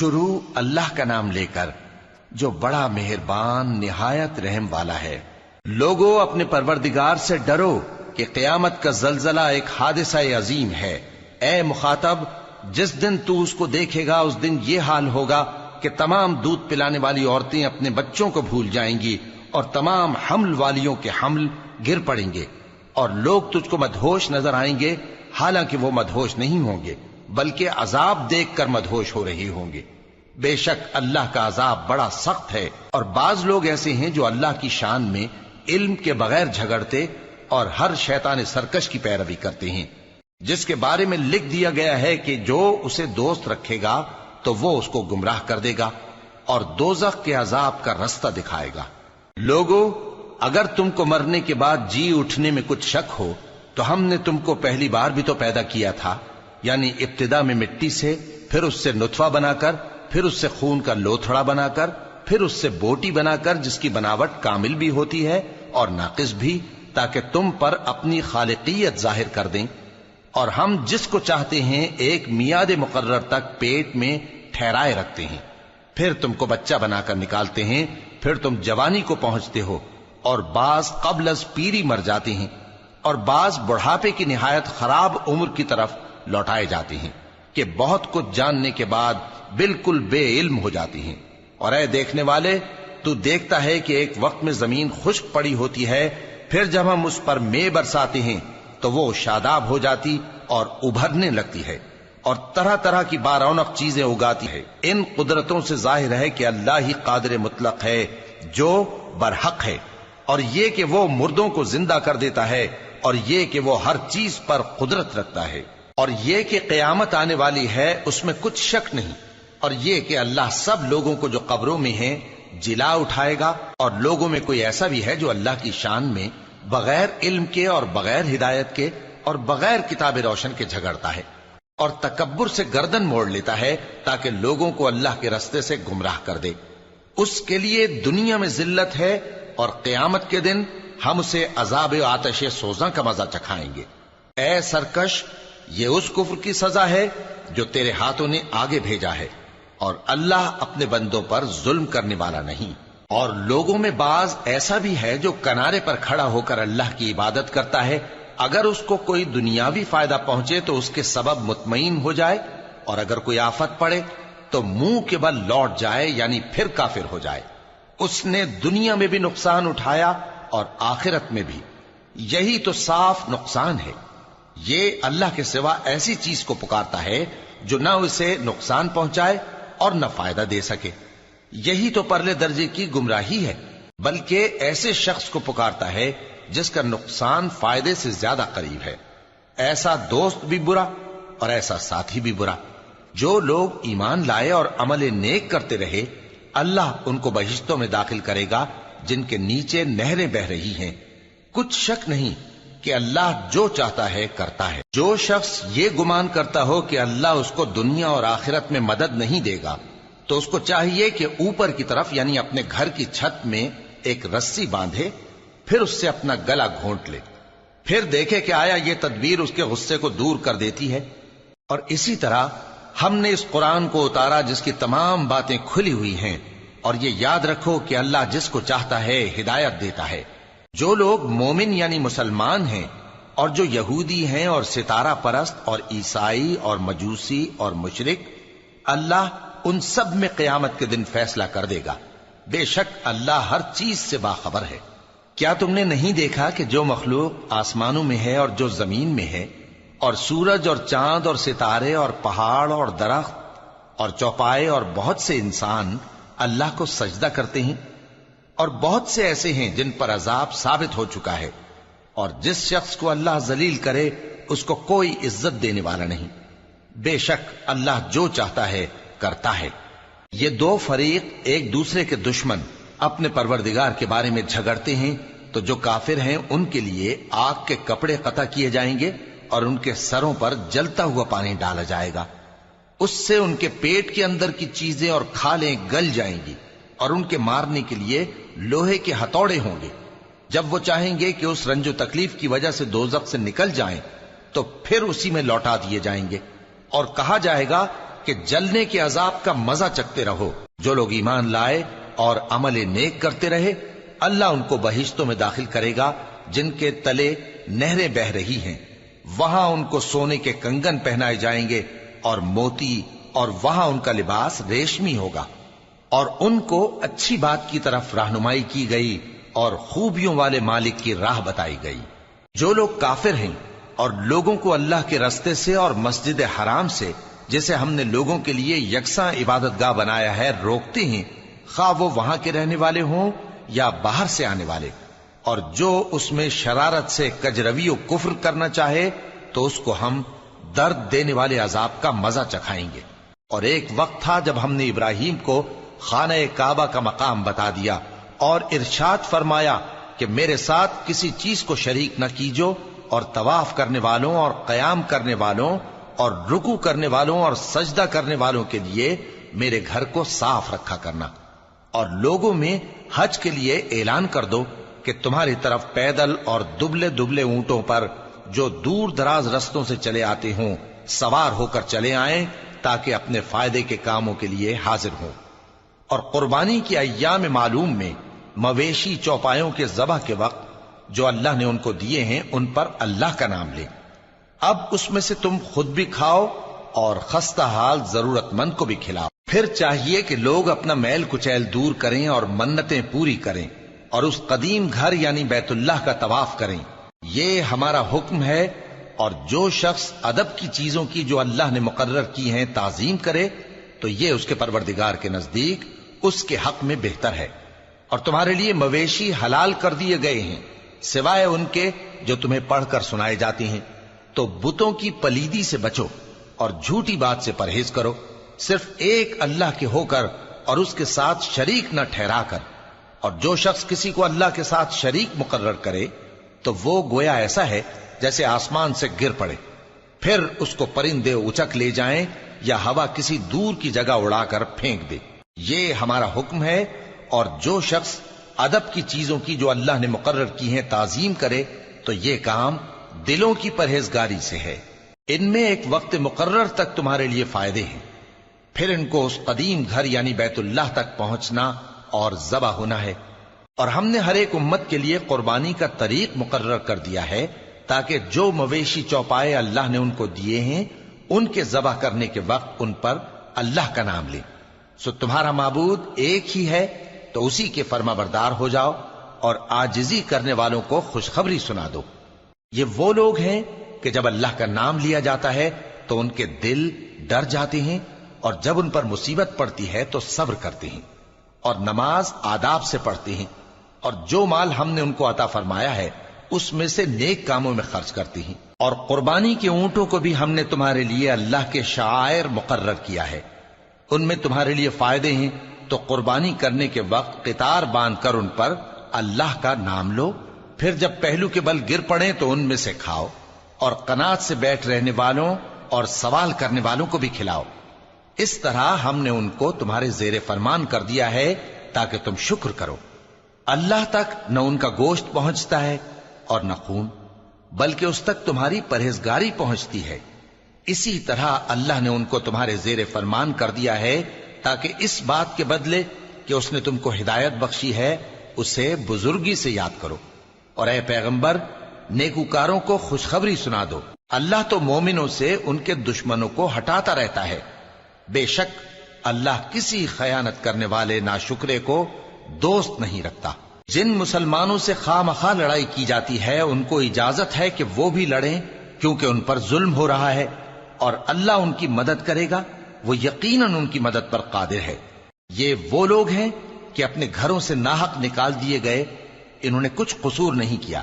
شروع اللہ کا نام لے کر جو بڑا مہربان نہایت رحم والا ہے۔ لوگو اپنے پروردگار سے ڈرو کہ قیامت کا زلزلہ ایک حادثہ عظیم ہے۔ اے مخاطب، جس دن تو اس کو دیکھے گا اس دن یہ حال ہوگا کہ تمام دودھ پلانے والی عورتیں اپنے بچوں کو بھول جائیں گی اور تمام حمل والیوں کے حمل گر پڑیں گے، اور لوگ تجھ کو مدہوش نظر آئیں گے حالانکہ وہ مدہوش نہیں ہوں گے بلکہ عذاب دیکھ کر مدہوش ہو رہے ہوں گے۔ بے شک اللہ کا عذاب بڑا سخت ہے۔ اور بعض لوگ ایسے ہیں جو اللہ کی شان میں علم کے بغیر جھگڑتے اور ہر شیطان سرکش کی پیروی کرتے ہیں، جس کے بارے میں لکھ دیا گیا ہے کہ جو اسے دوست رکھے گا تو وہ اس کو گمراہ کر دے گا اور دوزخ کے عذاب کا رستہ دکھائے گا۔ لوگو، اگر تم کو مرنے کے بعد جی اٹھنے میں کچھ شک ہو تو ہم نے تم کو پہلی بار بھی تو پیدا کیا تھا، یعنی ابتدا میں مٹی سے، پھر اس سے نطفہ بنا کر، پھر اس سے خون کا لوتھڑا بنا کر، پھر اس سے بوٹی بنا کر جس کی بناوٹ کامل بھی ہوتی ہے اور ناقص بھی، تاکہ تم پر اپنی خالقیت ظاہر کر دیں۔ اور ہم جس کو چاہتے ہیں ایک میعاد مقرر تک پیٹ میں ٹھہرائے رکھتے ہیں، پھر تم کو بچہ بنا کر نکالتے ہیں، پھر تم جوانی کو پہنچتے ہو، اور بعض قبل از پیری مر جاتے ہیں، اور بعض بڑھاپے کی نہایت خراب عمر کی طرف لوٹائے جاتے ہیں کہ بہت کچھ جاننے کے بعد بالکل بے علم ہو جاتی ہیں۔ اور اے دیکھنے والے، تو دیکھتا ہے کہ ایک وقت میں زمین خشک پڑی ہوتی ہے، پھر جب ہم اس پر مے برساتے ہیں تو وہ شاداب ہو جاتی اور ابھرنے لگتی ہے اور طرح طرح کی بارونق چیزیں اگاتی ہے۔ ان قدرتوں سے ظاہر ہے کہ اللہ ہی قادر مطلق ہے جو برحق ہے، اور یہ کہ وہ مردوں کو زندہ کر دیتا ہے، اور یہ کہ وہ ہر چیز پر قدرت رکھتا ہے، اور یہ کہ قیامت آنے والی ہے اس میں کچھ شک نہیں، اور یہ کہ اللہ سب لوگوں کو جو قبروں میں ہیں جلا اٹھائے گا۔ اور لوگوں میں کوئی ایسا بھی ہے جو اللہ کی شان میں بغیر علم کے اور بغیر ہدایت کے اور بغیر کتاب روشن کے جھگڑتا ہے اور تکبر سے گردن موڑ لیتا ہے تاکہ لوگوں کو اللہ کے رستے سے گمراہ کر دے۔ اس کے لیے دنیا میں ذلت ہے، اور قیامت کے دن ہم اسے عذاب آتش سوزاں کا مزہ چکھائیں گے۔ اے سرکش، یہ اس کفر کی سزا ہے جو تیرے ہاتھوں نے آگے بھیجا ہے، اور اللہ اپنے بندوں پر ظلم کرنے والا نہیں۔ اور لوگوں میں بعض ایسا بھی ہے جو کنارے پر کھڑا ہو کر اللہ کی عبادت کرتا ہے، اگر اس کو کوئی دنیاوی فائدہ پہنچے تو اس کے سبب مطمئن ہو جائے، اور اگر کوئی آفت پڑے تو منہ کے بل لوٹ جائے، یعنی پھر کافر ہو جائے۔ اس نے دنیا میں بھی نقصان اٹھایا اور آخرت میں بھی، یہی تو صاف نقصان ہے۔ یہ اللہ کے سوا ایسی چیز کو پکارتا ہے جو نہ اسے نقصان پہنچائے اور نہ فائدہ دے سکے، یہی تو پرلے درجے کی گمراہی ہے۔ بلکہ ایسے شخص کو پکارتا ہے جس کا نقصان فائدے سے زیادہ قریب ہے۔ ایسا دوست بھی برا اور ایسا ساتھی بھی برا۔ جو لوگ ایمان لائے اور عمل نیک کرتے رہے، اللہ ان کو بہشتوں میں داخل کرے گا جن کے نیچے نہریں بہ رہی ہیں۔ کچھ شک نہیں کہ اللہ جو چاہتا ہے کرتا ہے۔ جو شخص یہ گمان کرتا ہو کہ اللہ اس کو دنیا اور آخرت میں مدد نہیں دے گا تو اس کو چاہیے کہ اوپر کی طرف یعنی اپنے گھر کی چھت میں ایک رسی باندھے، پھر اس سے اپنا گلا گھونٹ لے، پھر دیکھے کہ آیا یہ تدبیر اس کے غصے کو دور کر دیتی ہے۔ اور اسی طرح ہم نے اس قرآن کو اتارا جس کی تمام باتیں کھلی ہوئی ہیں، اور یہ یاد رکھو کہ اللہ جس کو چاہتا ہے ہدایت دیتا ہے۔ جو لوگ مومن یعنی مسلمان ہیں اور جو یہودی ہیں اور ستارہ پرست اور عیسائی اور مجوسی اور مشرک، اللہ ان سب میں قیامت کے دن فیصلہ کر دے گا۔ بے شک اللہ ہر چیز سے باخبر ہے۔ کیا تم نے نہیں دیکھا کہ جو مخلوق آسمانوں میں ہے اور جو زمین میں ہے، اور سورج اور چاند اور ستارے اور پہاڑ اور درخت اور چوپائے اور بہت سے انسان اللہ کو سجدہ کرتے ہیں، اور بہت سے ایسے ہیں جن پر عذاب ثابت ہو چکا ہے، اور جس شخص کو اللہ ذلیل کرے اس کو کوئی عزت دینے والا نہیں۔ بے شک اللہ جو چاہتا ہے کرتا ہے۔ یہ دو فریق ایک دوسرے کے دشمن اپنے پروردگار کے بارے میں جھگڑتے ہیں، تو جو کافر ہیں ان کے لیے آگ کے کپڑے قطع کیے جائیں گے اور ان کے سروں پر جلتا ہوا پانی ڈالا جائے گا، اس سے ان کے پیٹ کے اندر کی چیزیں اور کھالیں گل جائیں گی، اور ان کے مارنے کے لیے لوہے کے ہتھوڑے ہوں گے۔ جب وہ چاہیں گے کہ اس رنج و تکلیف کی وجہ سے دوزخ سے نکل جائیں تو پھر اسی میں لوٹا دیے جائیں گے، اور کہا جائے گا کہ جلنے کے عذاب کا مزہ چکھتے رہو۔ جو لوگ ایمان لائے اور عمل نیک کرتے رہے، اللہ ان کو بہشتوں میں داخل کرے گا جن کے تلے نہریں بہ رہی ہیں، وہاں ان کو سونے کے کنگن پہنائے جائیں گے اور موتی، اور وہاں ان کا لباس ریشمی ہوگا، اور ان کو اچھی بات کی طرف رہنمائی کی گئی اور خوبیوں والے مالک کی راہ بتائی گئی۔ جو لوگ کافر ہیں اور لوگوں کو اللہ کے رستے سے اور مسجد حرام سے، جسے ہم نے لوگوں کے لیے یکساں عبادت گاہ بنایا ہے، روکتے ہیں، خواہ وہ وہاں کے رہنے والے ہوں یا باہر سے آنے والے، اور جو اس میں شرارت سے کجروی و کفر کرنا چاہے تو اس کو ہم درد دینے والے عذاب کا مزہ چکھائیں گے۔ اور ایک وقت تھا جب ہم نے ابراہیم کو خانہ کعبہ کا مقام بتا دیا اور ارشاد فرمایا کہ میرے ساتھ کسی چیز کو شریک نہ کیجو، اور طواف کرنے والوں اور قیام کرنے والوں اور رکوع کرنے والوں اور سجدہ کرنے والوں کے لیے میرے گھر کو صاف رکھا کرنا، اور لوگوں میں حج کے لیے اعلان کر دو کہ تمہاری طرف پیدل اور دبلے دبلے اونٹوں پر جو دور دراز رستوں سے چلے آتے ہوں سوار ہو کر چلے آئیں، تاکہ اپنے فائدے کے کاموں کے لیے حاضر ہوں۔ اور قربانی کی ایام معلوم میں مویشی چوپایوں کے ذبح کے وقت جو اللہ نے ان کو دیے ہیں ان پر اللہ کا نام لیں۔ اب اس میں سے تم خود بھی کھاؤ اور خستہ حال ضرورت مند کو بھی کھلاؤ۔ پھر چاہیے کہ لوگ اپنا میل کچیل دور کریں اور منتیں پوری کریں اور اس قدیم گھر یعنی بیت اللہ کا طواف کریں، یہ ہمارا حکم ہے۔ اور جو شخص ادب کی چیزوں کی جو اللہ نے مقرر کی ہیں تعظیم کرے تو یہ اس کے پروردگار کے نزدیک اس کے حق میں بہتر ہے۔ اور تمہارے لیے مویشی حلال کر دیے گئے ہیں سوائے ان کے جو تمہیں پڑھ کر سنائے جاتے ہیں، تو بتوں کی پلیدی سے بچو اور جھوٹی بات سے پرہیز کرو، صرف ایک اللہ کے ہو کر اور اس کے ساتھ شریک نہ ٹھہرا کر۔ اور جو شخص کسی کو اللہ کے ساتھ شریک مقرر کرے تو وہ گویا ایسا ہے جیسے آسمان سے گر پڑے، پھر اس کو پرندے اچک لے جائیں یا ہوا کسی دور کی جگہ اڑا کر پھینک دے۔ یہ ہمارا حکم ہے۔ اور جو شخص ادب کی چیزوں کی جو اللہ نے مقرر کی ہیں تعظیم کرے تو یہ کام دلوں کی پرہیزگاری سے ہے۔ ان میں ایک وقت مقرر تک تمہارے لیے فائدے ہیں، پھر ان کو اس قدیم گھر یعنی بیت اللہ تک پہنچنا اور ذبح ہونا ہے۔ اور ہم نے ہر ایک امت کے لیے قربانی کا طریق مقرر کر دیا ہے تاکہ جو مویشی چوپائے اللہ نے ان کو دیے ہیں ان کے ذبح کرنے کے وقت ان پر اللہ کا نام لیں۔ سو تمہارا معبود ایک ہی ہے تو اسی کے فرما بردار ہو جاؤ اور عاجزی کرنے والوں کو خوشخبری سنا دو۔ یہ وہ لوگ ہیں کہ جب اللہ کا نام لیا جاتا ہے تو ان کے دل ڈر جاتے ہیں، اور جب ان پر مصیبت پڑتی ہے تو صبر کرتے ہیں اور نماز آداب سے پڑھتے ہیں، اور جو مال ہم نے ان کو عطا فرمایا ہے اس میں سے نیک کاموں میں خرچ کرتے ہیں۔ اور قربانی کے اونٹوں کو بھی ہم نے تمہارے لیے اللہ کے شعائر مقرر کیا ہے، ان میں تمہارے لیے فائدے ہیں، تو قربانی کرنے کے وقت قطار باندھ کر ان پر اللہ کا نام لو، پھر جب پہلو کے بل گر پڑیں تو ان میں سے کھاؤ، اور قناعت سے بیٹھ رہنے والوں اور سوال کرنے والوں کو بھی کھلاؤ۔ اس طرح ہم نے ان کو تمہارے زیر فرمان کر دیا ہے تاکہ تم شکر کرو۔ اللہ تک نہ ان کا گوشت پہنچتا ہے اور نہ خون، بلکہ اس تک تمہاری پرہیزگاری پہنچتی ہے۔ اسی طرح اللہ نے ان کو تمہارے زیر فرمان کر دیا ہے تاکہ اس بات کے بدلے کہ اس نے تم کو ہدایت بخشی ہے اسے بزرگی سے یاد کرو۔ اور اے پیغمبر، نیکوکاروں کو خوشخبری سنا دو، اللہ تو مومنوں سے ان کے دشمنوں کو ہٹاتا رہتا ہے۔ بے شک اللہ کسی خیانت کرنے والے ناشکرے کو دوست نہیں رکھتا۔ جن مسلمانوں سے خواہ مخواہ لڑائی کی جاتی ہے ان کو اجازت ہے کہ وہ بھی لڑیں، کیونکہ ان پر ظلم ہو رہا ہے، اور اللہ ان کی مدد کرے گا، وہ یقیناً ان کی مدد پر قادر ہے۔ یہ وہ لوگ ہیں کہ اپنے گھروں سے ناحق نکال دیے گئے، انہوں نے کچھ قصور نہیں کیا،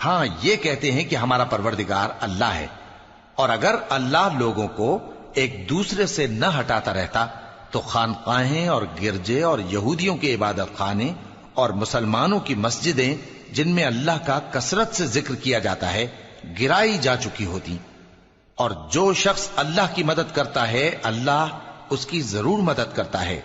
ہاں یہ کہتے ہیں کہ ہمارا پروردگار اللہ ہے۔ اور اگر اللہ لوگوں کو ایک دوسرے سے نہ ہٹاتا رہتا تو خانقاہیں اور گرجے اور یہودیوں کے عبادت خانے اور مسلمانوں کی مسجدیں جن میں اللہ کا کثرت سے ذکر کیا جاتا ہے گرائی جا چکی ہوتی۔ اور جو شخص اللہ کی مدد کرتا ہے اللہ اس کی ضرور مدد کرتا ہے،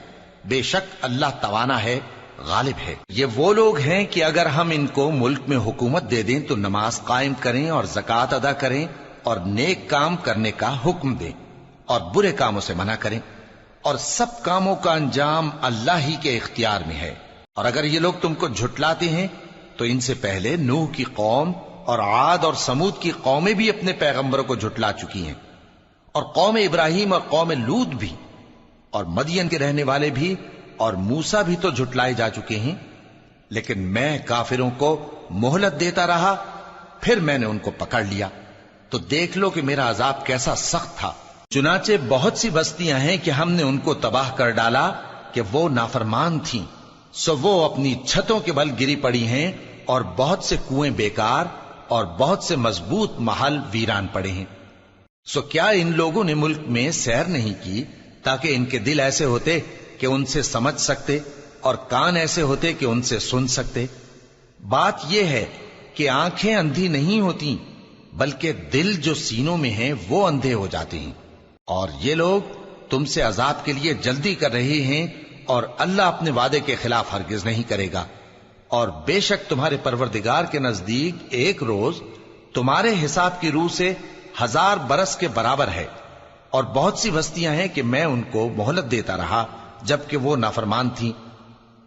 بے شک اللہ توانا ہے، غالب ہے۔ یہ وہ لوگ ہیں کہ اگر ہم ان کو ملک میں حکومت دے دیں تو نماز قائم کریں اور زکوٰۃ ادا کریں اور نیک کام کرنے کا حکم دیں، اور برے کاموں سے منع کریں، اور سب کاموں کا انجام اللہ ہی کے اختیار میں ہے۔ اور اگر یہ لوگ تم کو جھٹلاتے ہیں تو ان سے پہلے نوح کی قوم اور عاد اور سمود کی قومیں بھی اپنے پیغمبروں کو جھٹلا چکی ہیں، اور قوم ابراہیم اور قوم لوط بھی، اور مدین کے رہنے والے بھی، اور موسیٰ بھی تو جھٹلائے جا چکے ہیں۔ لیکن میں کافروں کو مہلت دیتا رہا، پھر میں نے ان کو پکڑ لیا، تو دیکھ لو کہ میرا عذاب کیسا سخت تھا۔ چنانچہ بہت سی بستیاں ہیں کہ ہم نے ان کو تباہ کر ڈالا کہ وہ نافرمان تھیں، سو وہ اپنی چھتوں کے بل گری پڑی ہیں، اور بہت سے کنویں بیکار اور بہت سے مضبوط محل ویران پڑے ہیں۔ سو کیا ان لوگوں نے ملک میں سیر نہیں کی تاکہ ان کے دل ایسے ہوتے کہ ان سے سمجھ سکتے، اور کان ایسے ہوتے کہ ان سے سن سکتے؟ بات یہ ہے کہ آنکھیں اندھی نہیں ہوتی، بلکہ دل جو سینوں میں ہیں وہ اندھے ہو جاتے ہیں۔ اور یہ لوگ تم سے عذاب کے لیے جلدی کر رہے ہیں، اور اللہ اپنے وعدے کے خلاف ہرگز نہیں کرے گا۔ اور بے شک تمہارے پروردگار کے نزدیک ایک روز تمہارے حساب کی روح سے 1000 برس کے برابر ہے۔ اور بہت سی بستیاں ہیں کہ میں ان کو مہلت دیتا رہا جبکہ وہ نافرمان تھیں،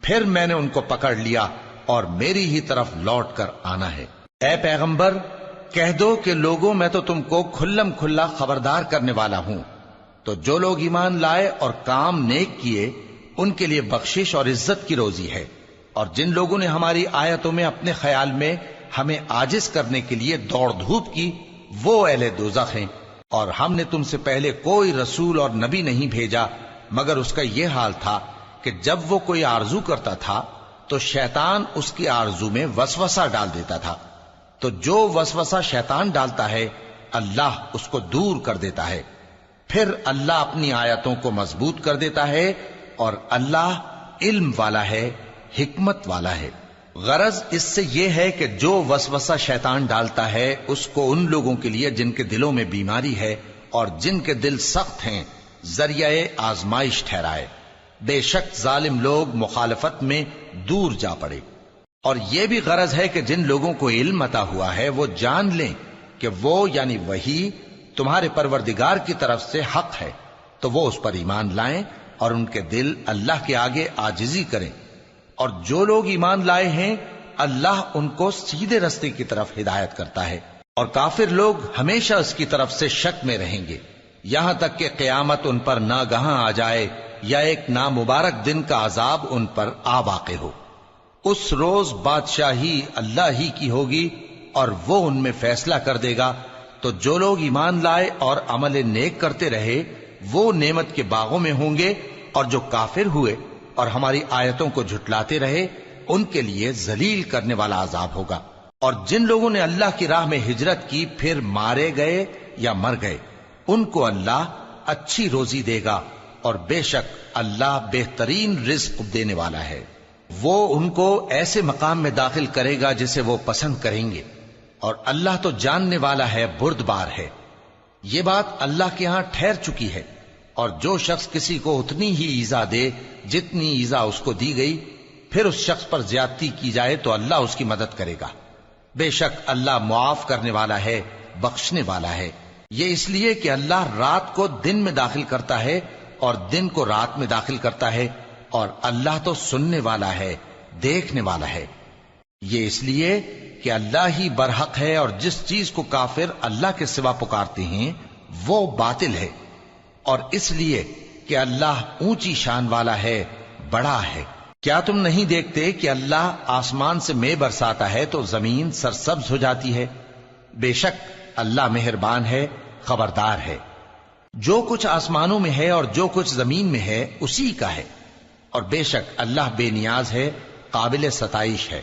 پھر میں نے ان کو پکڑ لیا، اور میری ہی طرف لوٹ کر آنا ہے۔ اے پیغمبر کہہ دو کہ لوگوں میں تو تم کو کھلم کھلا خبردار کرنے والا ہوں، تو جو لوگ ایمان لائے اور کام نیک کیے ان کے لیے بخشش اور عزت کی روزی ہے، اور جن لوگوں نے ہماری آیتوں میں اپنے خیال میں ہمیں عاجز کرنے کے لیے دوڑ دھوپ کی وہ اہل دوزخ ہیں۔ اور ہم نے تم سے پہلے کوئی رسول اور نبی نہیں بھیجا مگر اس کا یہ حال تھا کہ جب وہ کوئی آرزو کرتا تھا تو شیطان اس کی آرزو میں وسوسہ ڈال دیتا تھا، تو جو وسوسہ شیطان ڈالتا ہے اللہ اس کو دور کر دیتا ہے، پھر اللہ اپنی آیتوں کو مضبوط کر دیتا ہے، اور اللہ علم والا ہے، حکمت والا ہے۔ غرض اس سے یہ ہے کہ جو وسوسہ شیطان ڈالتا ہے اس کو ان لوگوں کے لیے جن کے دلوں میں بیماری ہے اور جن کے دل سخت ہیں ذریعہ آزمائش ٹھہرائے۔ بے شک ظالم لوگ مخالفت میں دور جا پڑے۔ اور یہ بھی غرض ہے کہ جن لوگوں کو علم عطا ہوا ہے وہ جان لیں کہ وہ یعنی وحی تمہارے پروردگار کی طرف سے حق ہے، تو وہ اس پر ایمان لائیں اور ان کے دل اللہ کے آگے عاجزی کریں۔ اور جو لوگ ایمان لائے ہیں اللہ ان کو سیدھے رستے کی طرف ہدایت کرتا ہے، اور کافر لوگ ہمیشہ اس کی طرف سے شک میں رہیں گے یہاں تک کہ قیامت ان پر ناگہاں آ جائے یا ایک نامبارک دن کا عذاب ان پر آ واقع ہو۔ اس روز بادشاہی اللہ ہی کی ہوگی اور وہ ان میں فیصلہ کر دے گا، تو جو لوگ ایمان لائے اور عمل نیک کرتے رہے وہ نعمت کے باغوں میں ہوں گے، اور جو کافر ہوئے اور ہماری آیتوں کو جھٹلاتے رہے ان کے لیے ذلیل کرنے والا عذاب ہوگا۔ اور جن لوگوں نے اللہ کی راہ میں ہجرت کی پھر مارے گئے یا مر گئے ان کو اللہ اچھی روزی دے گا، اور بے شک اللہ بہترین رزق دینے والا ہے۔ وہ ان کو ایسے مقام میں داخل کرے گا جسے وہ پسند کریں گے، اور اللہ تو جاننے والا ہے، بردبار ہے۔ یہ بات اللہ کے ہاں ٹھہر چکی ہے، اور جو شخص کسی کو اتنی ہی ایذا دے جتنی ایذا اس کو دی گئی، پھر اس شخص پر زیادتی کی جائے تو اللہ اس کی مدد کرے گا۔ بے شک اللہ معاف کرنے والا ہے، بخشنے والا ہے۔ یہ اس لیے کہ اللہ رات کو دن میں داخل کرتا ہے اور دن کو رات میں داخل کرتا ہے، اور اللہ تو سننے والا ہے، دیکھنے والا ہے۔ یہ اس لیے کہ اللہ ہی برحق ہے، اور جس چیز کو کافر اللہ کے سوا پکارتے ہیں وہ باطل ہے، اور اس لیے کہ اللہ اونچی شان والا ہے، بڑا ہے۔ کیا تم نہیں دیکھتے کہ اللہ آسمان سے مے برساتا ہے تو زمین سرسبز ہو جاتی ہے؟ بے شک اللہ مہربان ہے، خبردار ہے۔ جو کچھ آسمانوں میں ہے اور جو کچھ زمین میں ہے اسی کا ہے، اور بے شک اللہ بے نیاز ہے، قابل ستائش ہے۔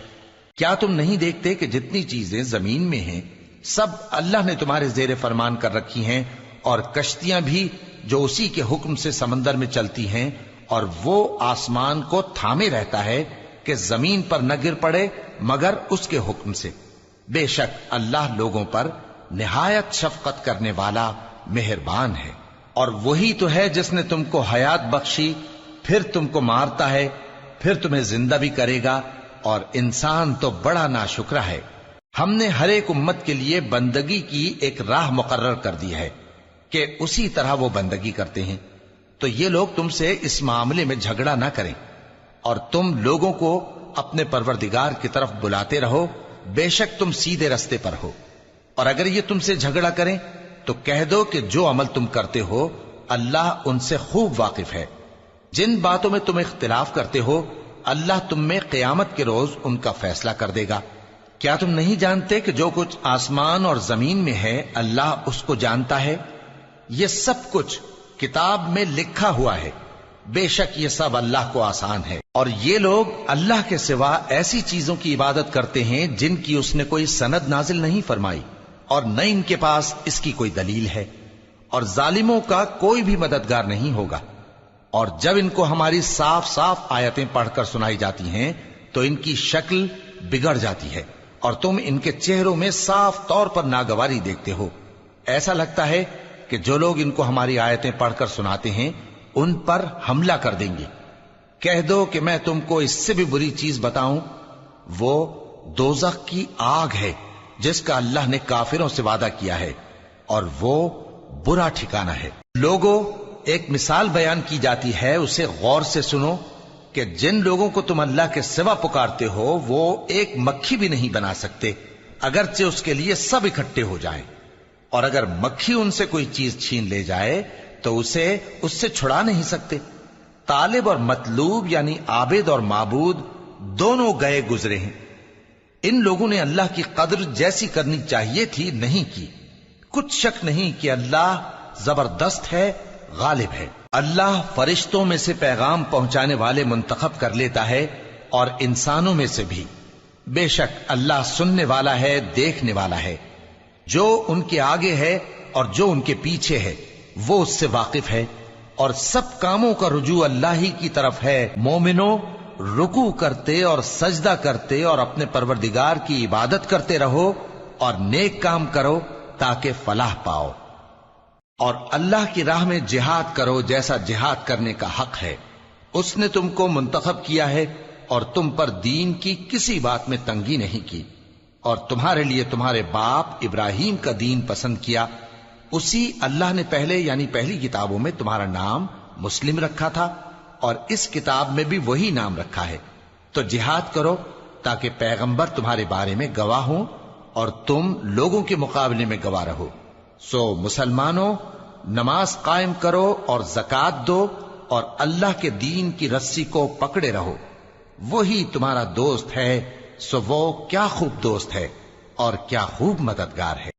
کیا تم نہیں دیکھتے کہ جتنی چیزیں زمین میں ہیں سب اللہ نے تمہارے زیر فرمان کر رکھی ہیں، اور کشتیاں بھی جو اسی کے حکم سے سمندر میں چلتی ہیں، اور وہ آسمان کو تھامے رہتا ہے کہ زمین پر نہ گر پڑے مگر اس کے حکم سے۔ بے شک اللہ لوگوں پر نہایت شفقت کرنے والا مہربان ہے۔ اور وہی تو ہے جس نے تم کو حیات بخشی، پھر تم کو مارتا ہے، پھر تمہیں زندہ بھی کرے گا، اور انسان تو بڑا ناشکرا ہے۔ ہم نے ہر ایک امت کے لیے بندگی کی ایک راہ مقرر کر دی ہے، کہ اسی طرح وہ بندگی کرتے ہیں، تو یہ لوگ تم سے اس معاملے میں جھگڑا نہ کریں، اور تم لوگوں کو اپنے پروردگار کی طرف بلاتے رہو، بے شک تم سیدھے رستے پر ہو۔ اور اگر یہ تم سے جھگڑا کریں تو کہہ دو کہ جو عمل تم کرتے ہو اللہ ان سے خوب واقف ہے۔ جن باتوں میں تم اختلاف کرتے ہو اللہ تم میں قیامت کے روز ان کا فیصلہ کر دے گا۔ کیا تم نہیں جانتے کہ جو کچھ آسمان اور زمین میں ہے اللہ اس کو جانتا ہے؟ یہ سب کچھ کتاب میں لکھا ہوا ہے، بے شک یہ سب اللہ کو آسان ہے۔ اور یہ لوگ اللہ کے سوا ایسی چیزوں کی عبادت کرتے ہیں جن کی اس نے کوئی سند نازل نہیں فرمائی، اور نہ ان کے پاس اس کی کوئی دلیل ہے، اور ظالموں کا کوئی بھی مددگار نہیں ہوگا۔ اور جب ان کو ہماری صاف صاف آیتیں پڑھ کر سنائی جاتی ہیں تو ان کی شکل بگڑ جاتی ہے، اور تم ان کے چہروں میں صاف طور پر ناگواری دیکھتے ہو۔ ایسا لگتا ہے کہ جو لوگ ان کو ہماری آیتیں پڑھ کر سناتے ہیں ان پر حملہ کر دیں گے۔ کہہ دو کہ میں تم کو اس سے بھی بری چیز بتاؤں، وہ دوزخ کی آگ ہے جس کا اللہ نے کافروں سے وعدہ کیا ہے، اور وہ برا ٹھکانہ ہے۔ لوگوں، ایک مثال بیان کی جاتی ہے، اسے غور سے سنو کہ جن لوگوں کو تم اللہ کے سوا پکارتے ہو وہ ایک مکھی بھی نہیں بنا سکتے اگرچہ اس کے لیے سب اکٹھے ہو جائیں، اور اگر مکھی ان سے کوئی چیز چھین لے جائے تو اسے اس سے چھڑا نہیں سکتے۔ طالب اور مطلوب یعنی عابد اور معبود دونوں گئے گزرے ہیں۔ ان لوگوں نے اللہ کی قدر جیسی کرنی چاہیے تھی نہیں کی۔ کچھ شک نہیں کہ اللہ زبردست ہے، غالب ہے۔ اللہ فرشتوں میں سے پیغام پہنچانے والے منتخب کر لیتا ہے اور انسانوں میں سے بھی۔ بے شک اللہ سننے والا ہے، دیکھنے والا ہے۔ جو ان کے آگے ہے اور جو ان کے پیچھے ہے وہ اس سے واقف ہے، اور سب کاموں کا رجوع اللہ ہی کی طرف ہے۔ مومنوں، رکوع کرتے اور سجدہ کرتے اور اپنے پروردگار کی عبادت کرتے رہو اور نیک کام کرو تاکہ فلاح پاؤ، اور اللہ کی راہ میں جہاد کرو جیسا جہاد کرنے کا حق ہے۔ اس نے تم کو منتخب کیا ہے اور تم پر دین کی کسی بات میں تنگی نہیں کی، اور تمہارے لیے تمہارے باپ ابراہیم کا دین پسند کیا۔ اسی اللہ نے پہلے یعنی پہلی کتابوں میں تمہارا نام مسلم رکھا تھا، اور اس کتاب میں بھی وہی نام رکھا ہے۔ تو جہاد کرو تاکہ پیغمبر تمہارے بارے میں گواہ ہوں اور تم لوگوں کے مقابلے میں گواہ رہو۔ سو مسلمانوں، نماز قائم کرو اور زکوٰۃ دو اور اللہ کے دین کی رسی کو پکڑے رہو، وہی تمہارا دوست ہے۔ سو وہ کیا خوب دوست ہے اور کیا خوب مددگار ہے۔